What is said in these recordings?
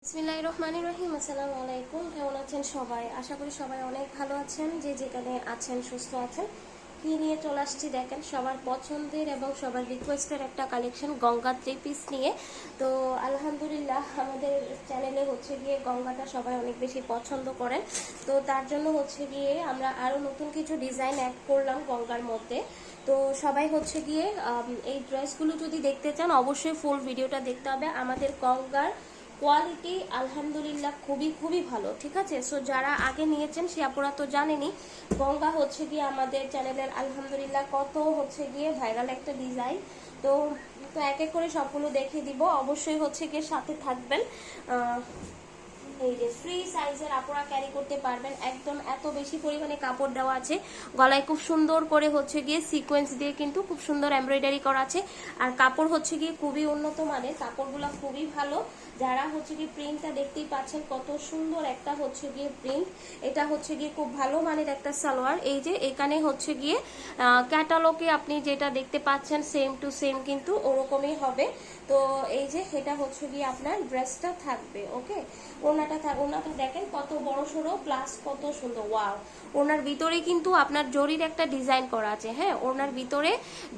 বিসমিল্লাহির রহমানির রহিম। আসসালামু আলাইকুম। কেমন আছেন সবাই? আশা করি সবাই অনেক ভালো আছেন, যে যেখানে আছেন সুস্থ আছেন। কি নিয়ে চলে আসছি দেখেন, সবার পছন্দের এবং সবার রিকোয়েস্টের একটা কালেকশন গঙ্গা 3 পিস নিয়ে। তো আলহামদুলিল্লাহ আমাদের চ্যানেলে হচ্ছে গিয়ে গঙ্গাটা সবাই অনেক বেশি পছন্দ করেন। তো তার জন্য হচ্ছে গিয়ে আমরা আরও নতুন কিছু ডিজাইন অ্যাড করলাম গঙ্গার মধ্যে। তো সবাই হচ্ছে গিয়ে এই ড্রেসগুলো যদি দেখতে চান অবশ্যই ফুল ভিডিওটা দেখতে হবে। আমাদের গঙ্গার কোয়ালিটি আলহামদুলিল্লাহ খুবই খুবই ভালো, ঠিক আছে। সো যারা আগে নিয়েছেন সে আপুরা তো জানেনই, গঙ্গা হচ্ছে গিয়ে আমাদের চ্যানেলের আলহামদুলিল্লাহ কত হচ্ছে গিয়ে ভাইরাল একটা ডিজাইন। তো তো এক এক করে সবগুলো দেখিয়ে দিব, অবশ্যই হচ্ছে গিয়ে সাথে থাকবেন। এই যে ফ্রি সাইজের আপুরা ক্যারি করতে পারবেন, একদম এত বেশি পরিমাণে কাপড় দেওয়া আছে। গলায় খুব সুন্দর করে হচ্ছে গিয়ে সিকোয়েন্স দিয়ে কিন্তু খুব সুন্দর এমব্রয়ডারি করা আছে। আর কাপড় হচ্ছে গিয়ে খুবই উন্নত মানের, কাপড়গুলো খুবই ভালো। যারা হচ্ছে গিয়ে প্রিন্টটা দেখতেই পাচ্ছেন কত সুন্দর একটা হচ্ছে গিয়ে প্রিন্ট। এটা হচ্ছে গিয়ে খুব ভালো মানের একটা সালোয়ার। এই যে এখানে হচ্ছে গিয়ে ক্যাটালগে আপনি যেটা দেখতে পাচ্ছেন সেম টু সেম কিন্তু ওরকমই হবে। তো এই যে এটা হচ্ছে গিয়ে আপনার ড্রেসটা থাকবে, ওকে। ওনাটা দেখেন কত বড় সড়ো, প্লাস কত সুন্দর, ওয়াও। ওনার ভিতরে কিন্তু আপনার জরির একটা ডিজাইন করা আছে, হ্যাঁ, ওনার ভিতরে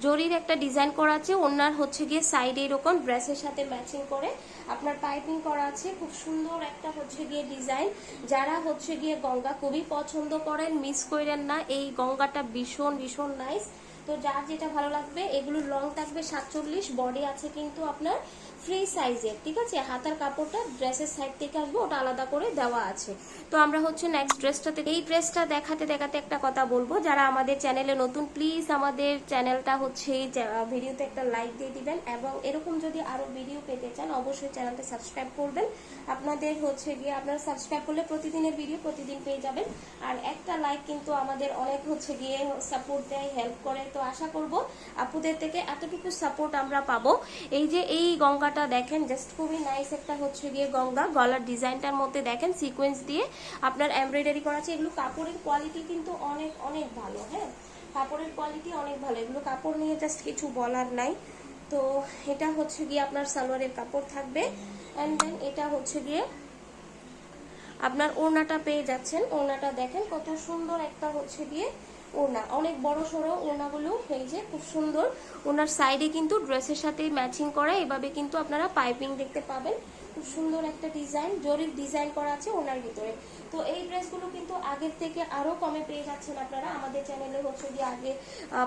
জরির একটা ডিজাইন করা আছে। ওনার হচ্ছে গিয়ে সাইডে এরকম ড্রেসের সাথে ম্যাচিং করে আপনার পাইপিং করা আছে, খুব সুন্দর একটা হচ্ছে গিয়ে ডিজাইন। যারা হচ্ছে গিয়ে গঙ্গা খুবই পছন্দ করেন, মিস করেন না, এই গঙ্গাটা ভীষণ ভীষণ নাইস। তো যার যেটা ভালো লাগবে, এগুলোর লং থাকবে 47, বডি আছে কিন্তু আপনার ফ্রি সাইজের, ঠিক আছে। হাতার কাপড়টা ড্রেসের সাইড থেকে আসবে, ওটা আলাদা করে দেওয়া আছে। তো আমরা হচ্ছে নেক্সট ড্রেসটাতে, এই ড্রেসটা দেখাতে দেখাতে একটা কথা বলবো, যারা আমাদের চ্যানেলে নতুন প্লিজ আমাদের চ্যানেলটা হচ্ছে ভিডিওতে একটা লাইক দিয়ে দিবেন, এবং এরকম যদি আরো ভিডিও পেতে চান অবশ্যই চ্যানেলটা সাবস্ক্রাইব করবেন। আপনাদের হচ্ছে গিয়ে আপনারা সাবস্ক্রাইব করলে প্রতিদিনের ভিডিও প্রতিদিন পেয়ে যাবেন। আর একটা লাইক কিন্তু আমাদের অনেক হচ্ছে গিয়ে সাপোর্ট দেয়, হেল্প করে। তো আশা করব আপুদের থেকে এতটুকু সাপোর্ট আমরা পাবো। এই যে এই গঙ্গাটা দেখেন, জাস্ট খুবই নাইস একটা হচ্ছে গিয়ে গঙ্গা। গলার ডিজাইনটার মধ্যে দেখেন সিকোয়েন্স দিয়ে আপনার এমব্রয়ডারি করা আছে। এগুলো কাপড়ের কোয়ালিটি কিন্তু অনেক অনেক ভালো, হ্যাঁ, কাপড়ের কোয়ালিটি অনেক ভালো। এগুলো কাপড় নিয়ে জাস্ট কিছু বলার নাই। তো এটা হচ্ছে গিয়ে আপনার সালোয়ারের কাপড় থাকবে, অ্যান্ড দেন এটা হচ্ছে গিয়ে আপনার ওড়নাটা পেয়ে যাচ্ছেন। ওড়নাটা দেখেন কত সুন্দর একটা হচ্ছে গিয়ে ওড়না, অনেক বড় সড়ো ওড়নাগুলো, এই যে খুব সুন্দর। ওনার সাইডে কিন্তু ড্রেসের সাথে ম্যাচিং করা, এভাবে কিন্তু আপনারা পাইপিং দেখতে পাবেন। খুব সুন্দর একটা ডিজাইন, জরির ডিজাইন করা আছে ওনার ভিতরে। তো এই ড্রেসগুলো কিন্তু আগের থেকে আরো কমে পেয়ে যাচ্ছেন আপনারা। আমাদের চ্যানেলে হচ্ছে গিয়ে আগে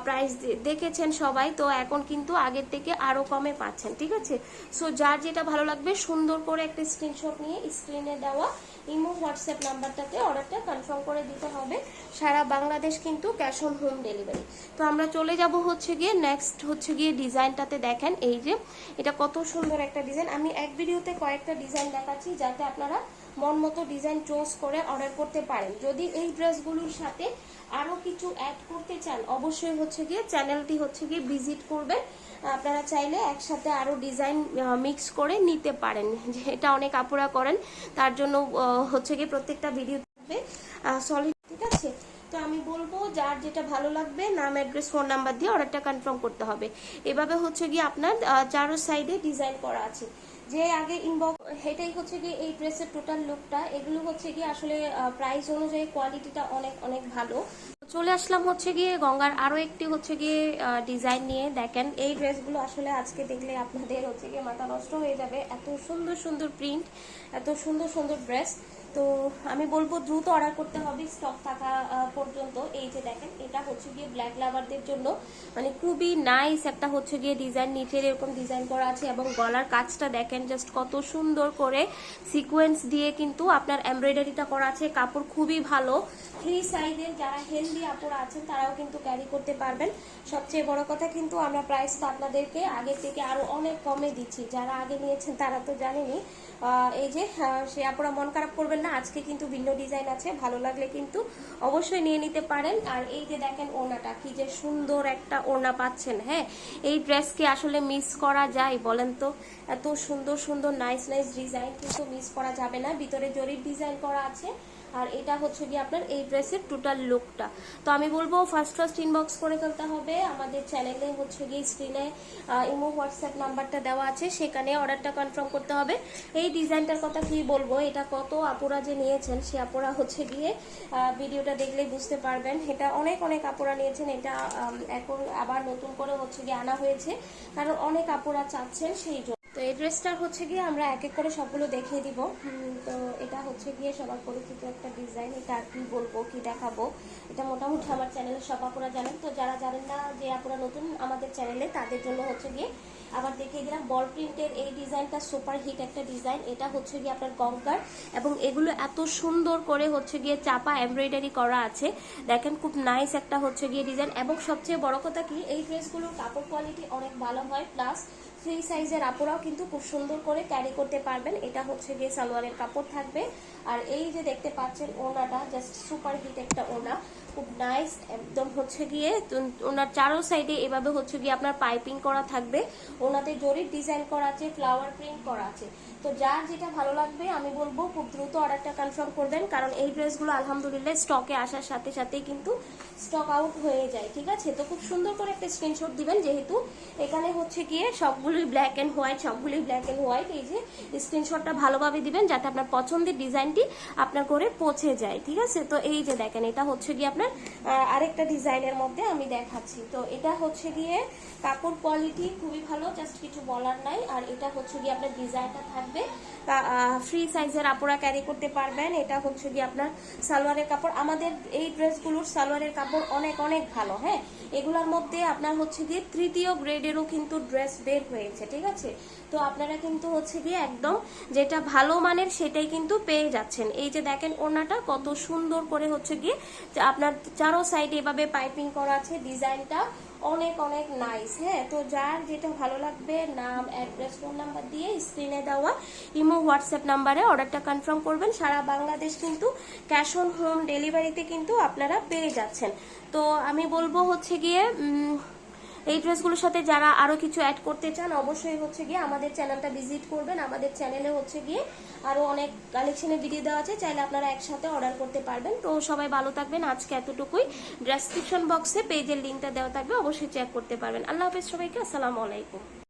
প্রাইস দেখেছেন সবাই, তো এখন কিন্তু আগের থেকে আরো কমে পাচ্ছেন, ঠিক আছে। সো যার যেটা ভালো লাগবে সুন্দর করে একটা স্ক্রিনশট নিয়ে স্ক্রিনে দেওয়া ইমো হোয়াটসঅ্যাপ নাম্বারটাতে অর্ডারটা কনফার্ম করে দিতে হবে। সারা বাংলাদেশ কিন্তু ক্যাশ অন হোম ডেলিভারি। তো আমরা চলে যাব হচ্ছে গিয়ে নেক্সট হচ্ছে গিয়ে ডিজাইনটাতে। দেখেন এই যে এটা কত সুন্দর একটা ডিজাইন। আমি এক ভিডিওতে কয়েকটা ডিজাইন দেখাচ্ছি যাতে আপনারা মন মতো ডিজাইন চুজ করে অর্ডার করতে পারেন। যদি এই ড্রেসগুলোর সাথে আরো কিছু অ্যাড করতে চান অবশ্যই হচ্ছে গিয়ে চ্যানেলটি হচ্ছে গিয়ে ভিজিট করবেন। আপনারা চাইলে একসাথে আরো ডিজাইন মিক্স করে নিতে পারেন, যেটা অনেক আপুরা করেন। তার জন্য হচ্ছে গিয়ে প্রত্যেকটা ভিডিও থাকবে সলিড, ঠিক আছে। তো আমি বলবো যার যেটা ভালো লাগবে নাম, অ্যাড্রেস, ফোন নাম্বার দিয়ে অর্ডারটা কনফার্ম করতে হবে। এভাবে হচ্ছে গিয়ে আপনার চারো সাইডে ডিজাইন করা আছে। যে আগে ইনবক্স, এটাই হচ্ছে গিয়ে এই ড্রেসের টোটাল লুকটা। এগুলো হচ্ছে গিয়ে আসলে প্রাইস অনুযায়ী কোয়ালিটিটা অনেক অনেক ভালো। চলে আসলাম হচ্ছে গিয়ে গঙ্গার আরো একটি হচ্ছে গিয়ে ডিজাইন নিয়ে। দেখেন এই ড্রেসগুলো আসলে আজকে দেখলে আপনাদের হচ্ছে গিয়ে মাথা নষ্ট হয়ে যাবে, এত সুন্দর সুন্দর প্রিন্ট, এত সুন্দর সুন্দর ড্রেস। তো আমি বলবো দ্রুত অর্ডার করতে হবে স্টক থাকা পর্যন্ত। এই যে দেখেন এটা হচ্ছে গিয়ে ব্ল্যাক লাভারদের জন্য মানে খুবই নাইস একটা হচ্ছে গিয়ে ডিজাইন, নিচের এরকম ডিজাইন করা আছে, এবং গলার কাজটা দেখেন জাস্ট কত সুন্দর করে সিকোয়েন্স দিয়ে কিন্তু আপনার এমব্রয়ডারিটা করা আছে। কাপড় খুবই ভালো, ফ্রি সাইজের। যারা হেলদি আপুরা আছেন তারাও কিন্তু ক্যারি করতে পারবেন। সবচেয়ে বড় কথা কিন্তু আমরা প্রাইসটা আপনাদেরকে আগের থেকে আরো অনেক কমে দিচ্ছি। যারা আগে নিয়েছেন তারা তো জানেনই। এই যে সে আপুরা মন খারাপ করবেন না। না, আজকে কিন্তু ভিন্ন ডিজাইন আছে, ভালো লাগলে কিন্তু অবশ্যই নিয়ে নিতে পারেন। আর এই যে দেখেন ওড়নাটা, কি যে সুন্দর একটা ওড়না পাচ্ছেন। হ্যাঁ, এই ড্রেস কি আসলে মিস করা যায় বলেন তো? এত সুন্দর সুন্দর নাইস নাইস ডিজাইন কিন্তু মিস করা যাবে না। ভিতরে জরির ডিজাইন করা আছে। আর এটা হচ্ছে গিয়ে আপনার এই ড্রেসের টোটাল লুকটা। তো আমি বলবো ফার্স্ট ইনবক্স করে ফেলতে হবে। আমাদের চ্যানেলে হচ্ছে গিয়ে স্ক্রিনে ইমো হোয়াটসঅ্যাপ নাম্বারটা দেওয়া আছে, সেখানে অর্ডারটা কনফার্ম করতে হবে। এই ডিজাইনটার কথা কি বলবো, এটা কত আপুরা যে নিয়েছেন, সে আপুরা হচ্ছে গিয়ে ভিডিওটা দেখলেই বুঝতে পারবেন। এটা অনেক অনেক আপুরা নিয়েছেন। এটা এখন আবার নতুন করে হচ্ছে গিয়ে আনা হয়েছে, কারণ অনেক আপুরা চাচ্ছেন সেই জন্য। তো এই ড্রেসটার হচ্ছে গিয়ে আমরা এক এক করে সবগুলো দেখিয়ে দিব। তো এটা হচ্ছে গিয়ে সবার পরিচিত একটা ডিজাইন। এটা আর কি বলবো, কি দেখাবো, এটা মোটামুটি আমার চ্যানেলের সব আপুরা জানেন। তো যারা জানেন না, যে আপুরা নতুন আমাদের চ্যানেলে, তাদের জন্য হচ্ছে গিয়ে আবার দেখিয়ে দিলাম। বল প্রিন্টের এই ডিজাইনটা সুপার হিট একটা ডিজাইন। এটা হচ্ছে গিয়ে আপনার গঙ্গার, এবং এগুলো এত সুন্দর করে হচ্ছে গিয়ে চাপা এমব্রয়ডারি করা আছে। দেখেন খুব নাইস একটা হচ্ছে গিয়ে ডিজাইন। এবং সবচেয়ে বড় কথা কি, এই ড্রেসগুলোর কাপড় কোয়ালিটি অনেক ভালো হয়, প্লাস ফ্রি সাইজের আপুরাও কিন্তু খুব সুন্দর করে ক্যারি করতে পারবেন। এটা হচ্ছে গিয়ে সালোয়ারের কাপড় থাকবে। আর এই যে দেখতে পাচ্ছেন ওনাটা, জাস্ট সুপার হিট একটা ওনা, খুব নাইস একদম হচ্ছে গিয়ে। ওনার চারো সাইডে এভাবে হচ্ছে গিয়ে আপনার পাইপিং করা থাকবে। ওনাতে জরির ডিজাইন করা আছে, ফ্লাওয়ার প্রিন্ট করা আছে। তো যার যেটা ভালো লাগবে আমি বলবো খুব দ্রুত অর্ডারটা কনফার্ম করবেন, কারণ এই ড্রেসগুলো আলহামদুলিল্লাহ স্টকে আসার সাথে সাথেই কিন্তু স্টক আউট হয়ে যায়। ঠিক আছে, তো খুব সুন্দর করে একটা স্ক্রিনশট দিবেন, যেহেতু এখানে হচ্ছে গিয়ে সবগুলোই ব্ল্যাক অ্যান্ড হোয়াইট, সবগুলোই ব্ল্যাক অ্যান্ড হোয়াইট। এই যে স্ক্রিনশটটা ভালোভাবে দিবেন, যাতে আপনার পছন্দের ডিজাইনটি আপনার করে পৌঁছে যায়। ঠিক আছে, তো এই যে দেখেন, এটা হচ্ছে গিয়ে আপনার আরেকটা ডিজাইনের মধ্যে আমি দেখাচ্ছি। তো এটা হচ্ছে গিয়ে কাপড় কোয়ালিটি খুবই ভালো, জাস্ট কিছু বলার নাই। আর এটা হচ্ছে গিয়ে আপনার ডিজাইনটা থাকবে ফ্রি সাইজের আপুরা ক্যারি করতে পারবেন। এটা হচ্ছে গিয়ে আপনার সালোয়ারের কাপড়। আমাদের এই ড্রেসগুলোর সালোয়ারের কাপড় অনেক অনেক ভালো। হ্যাঁ, এগুলোর মধ্যে আপনার হচ্ছে গিয়ে তৃতীয় গ্রেডেরও কিন্তু ড্রেস বের হয়েছে। ঠিক আছে, তো আপনারা কিন্তু হচ্ছে গিয়ে একদম যেটা ভালো মানের সেটাই কিন্তু পেয়ে যাচ্ছেন। এই যে দেখেন ওড়নাটা কত সুন্দর করে হচ্ছে গিয়ে আপনার চারো সাইডে এভাবে পাইপিং করা আছে, ডিজাইনটা অনেক অনেক নাইস। হ্যাঁ, তো যার যেটা ভালো লাগবে, নাম, অ্যাড্রেস, ফোন নাম্বার দিয়ে স্ক্রিনে দেওয়া ইমো হোয়াটসঅ্যাপ নাম্বারে অর্ডারটা কনফার্ম করবেন। সারা বাংলাদেশ কিন্তু ক্যাশ অন হোম ডেলিভারিতে কিন্তু আপনারা পেয়ে যাচ্ছেন। তো আমি বলবো হচ্ছে গিয়ে এই ড্রেসগুলোর সাথে যারা আরো কিছু অ্যাড করতে চান, অবশ্যই হচ্ছে গিয়ে আমাদের চ্যানেলটা ভিজিট করবেন। আমাদের চ্যানেলে হচ্ছে গিয়ে আরো অনেক কালেকশনের ভিডিও দেওয়া আছে, চাইলে আপনারা একসাথে অর্ডার করতে পারবেন। তো সবাই ভালো থাকবেন, আজকে এতটুকুই। ডেসক্রিপশন বক্সে পেজের লিঙ্কটা দেওয়া থাকবে, অবশ্যই চেক করতে পারবেন। আল্লাহ হাফেজ সবাইকে, আসসালামু আলাইকুম।